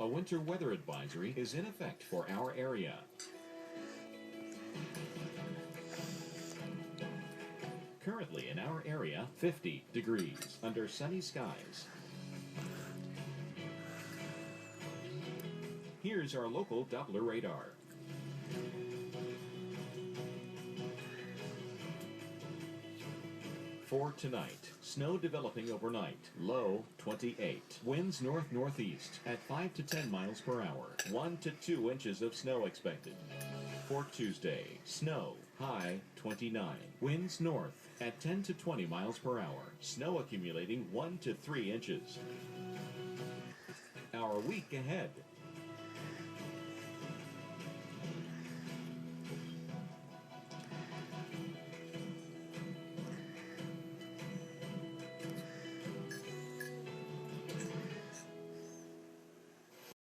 A winter weather advisory is in effect for our area. Currently in our area, 50 degrees under sunny skies. Here's our local Doppler radar. For tonight, snow developing overnight, low 28. Winds north-northeast at 5 to 10 miles per hour. 1 to 2 inches of snow expected. For Tuesday, snow, high 29. Winds north at 10 to 20 miles per hour. Snow accumulating 1 to 3 inches. Our week ahead.